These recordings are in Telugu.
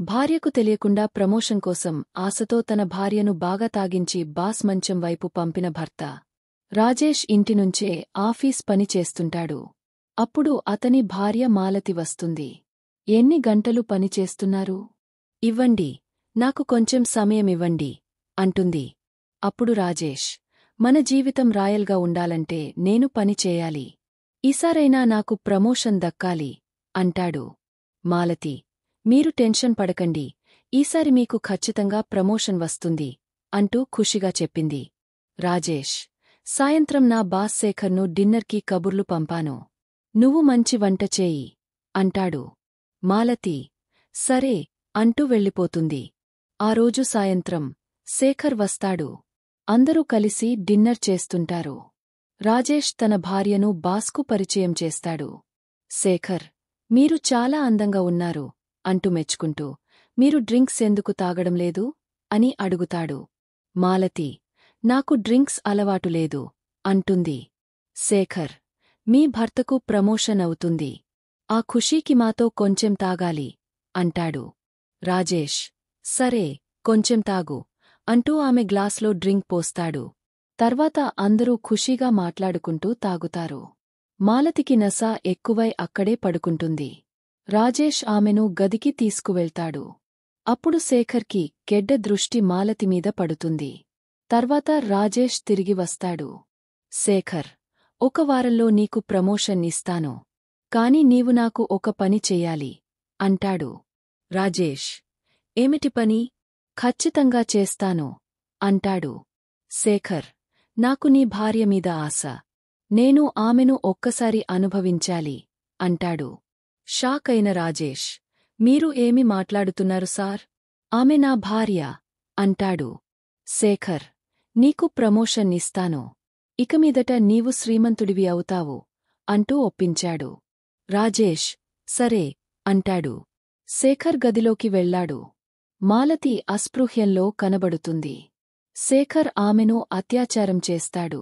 భార్యకు తెలియకుండా ప్రమోషన్ కోసం ఆశతో తన భార్యను బాగా తాగించి బాస్ మంచం వైపు పంపిన భర్త. రాజేష్ ఇంటినుంచే ఆఫీస్ పని చేస్తుంటాడు. అప్పుడు అతని భార్య మాలతి వస్తుంది. ఎన్ని గంటలు పని చేస్తున్నారు? ఇవ్వండి, నాకు కొంచెం సమయమివ్వండి అంటుంది. అప్పుడు రాజేష్, మన జీవితం రాయల్గా ఉండాలంటే నేను పని చేయాలి. ఈసారైనా నాకు ప్రమోషన్ దక్కాలి అంటాడు. మాలతి, మీరు టెన్షన్ పడకండి, ఈసారి మీకు ఖచ్చితంగా ప్రమోషన్ వస్తుంది అంటూ ఖుషిగా చెప్పింది. రాజేష్, సాయంత్రం నా బాస్ శేఖర్ను డిన్నర్కి కబుర్లు పంపాను. నువ్వు మంచి వంట చేయి అంటాడు. మాలతి, సరే అంటూ వెళ్ళిపోతుంది. ఆ రోజు సాయంత్రం శేఖర్ వస్తాడు. అందరూ కలిసి డిన్నర్ చేస్తుంటారు. రాజేష్ తన భార్యను బాస్కు పరిచయం చేస్తాడు. శేఖర్, మీరు చాలా అందంగా ఉన్నారు అంటూ మెచ్చుకుంటూ, మీరు డ్రింక్స్ ఎందుకు తాగడం లేదు అని అడుగుతాడు. మాలతి, నాకు డ్రింక్స్ అలవాటు లేదు అంటుంది. శేఖర్, మీ భర్తకు ప్రమోషన్ అవుతుంది. ఆ ఖుషీకి మాతో కొంచెం తాగాలి అంటాడు. రాజేష్, సరే కొంచెం తాగు అంటూ ఆమె గ్లాస్లో డ్రింక్ పోస్తాడు. తర్వాత అందరూ ఖుషీగా మాట్లాడుకుంటూ తాగుతారు. మాలతికి నశ ఎక్కువై అక్కడే పడుకుంటుంది. రాజేష్ ఆమెను గదికి తీసుకువెళ్తాడు. అప్పుడు శేఖర్కి చెడ్డ దృష్టి మాలతిమీద పడుతుంది. తర్వాత రాజేష్ తిరిగి వస్తాడు. శేఖర్, ఒక వారంలో నీకు ప్రమోషన్ ఇస్తాను. కాని నీవు నాకు ఒక పని చెయ్యాలి అంటాడు. రాజేష్, ఏమిటి పని? ఖచ్చితంగా చేస్తాను అంటాడు. శేఖర్, నాకు నీ భార్య మీద ఆశ. నేను ఆమెను ఒక్కసారి అనుభవించాలి అంటాడు. షాక్ అయిన రాజేష్, మీరు ఏమి మాట్లాడుతున్నారు సార్? ఆమె నా భార్య అంటాడు. శేఖర్, నీకు ప్రమోషన్ ఇస్తాను. ఇకమీదట నీవు శ్రీమంతుడివి అవుతావు అంటూ ఒప్పించాడు. రాజేష్, సరే అంటాడు. శేఖర్ గదిలోకి వెళ్లాడు. మాలతి అస్పృహ్యంలో కనబడుతుంది. శేఖర్ ఆమెను అత్యాచారం చేస్తాడు.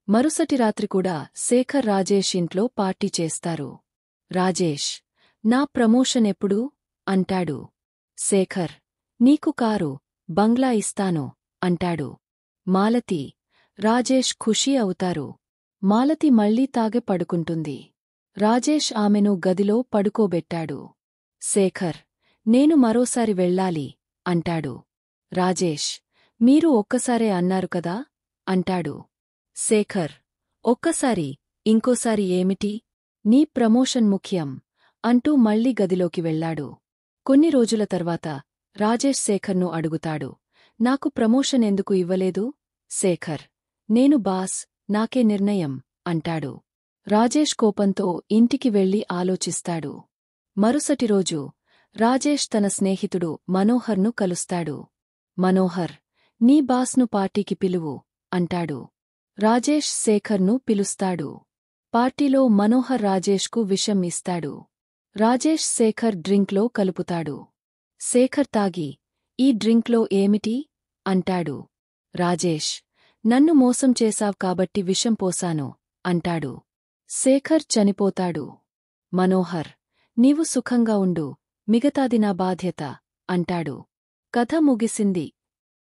మరుసటి రాత్రి కూడా శేఖర్ రాజేష్ ఇంట్లో పార్టీ చేస్తారు. రాజేష్, నా ప్రమోషన్ ఎప్పుడు అంటాడు. శేఖర్, నీకు కారు, బంగ్లా ఇస్తాను అంటాడు. మాలతి, రాజేష్ ఖుషీ అవుతారు. మాలతి మళ్లీ తాగే పడుకుంటుంది. రాజేష్ ఆమెను గదిలో పడుకోబెట్టాడు. శేఖర్, నేను మరోసారి వెళ్ళాలి అంటాడు. రాజేష్, మీరు ఒక్కసారే అన్నారు కదా అంటాడు. శేఖర్, ఒక్కసారి, ఇంకోసారి ఏమిటి? నీ ప్రమోషన్ ముఖ్యం అంటూ మళ్లీ గదిలోకి వెళ్లాడు. కొన్ని రోజుల తర్వాత రాజేష్ శేఖర్ను అడుగుతాడు. నాకు ప్రమోషన్ ఎందుకు ఇవ్వలేదు? శేఖర్, నేను బాస్, నాకే నిర్ణయం అంటాడు. రాజేష్ కోపంతో ఇంటికి వెళ్లి ఆలోచిస్తాడు. మరుసటి రోజు రాజేష్ తన స్నేహితుడు మనోహర్ను కలుస్తాడు. మనోహర్, నీ బాస్ను పార్టీకి పిలువు అంటాడు. రాజేష్ శేఖర్ను పిలుస్తాడు. పార్టీలో మనోహర్ రాజేష్కు విషం ఇస్తాడు. రాజేష్ శేఖర్ డ్రింక్లో కలుపుతాడు. శేఖర్ తాగి, ఈ డ్రింక్లో ఏమిటి అంటాడు. రాజేష్, నన్ను మోసం చేశావ్ కాబట్టి విషం పోసాను అంటాడు. శేఖర్ చనిపోతాడు. మనోహర్, నీవు సుఖంగా ఉండు, మిగతాది నా బాధ్యత అంటాడు. కథ ముగిసింది.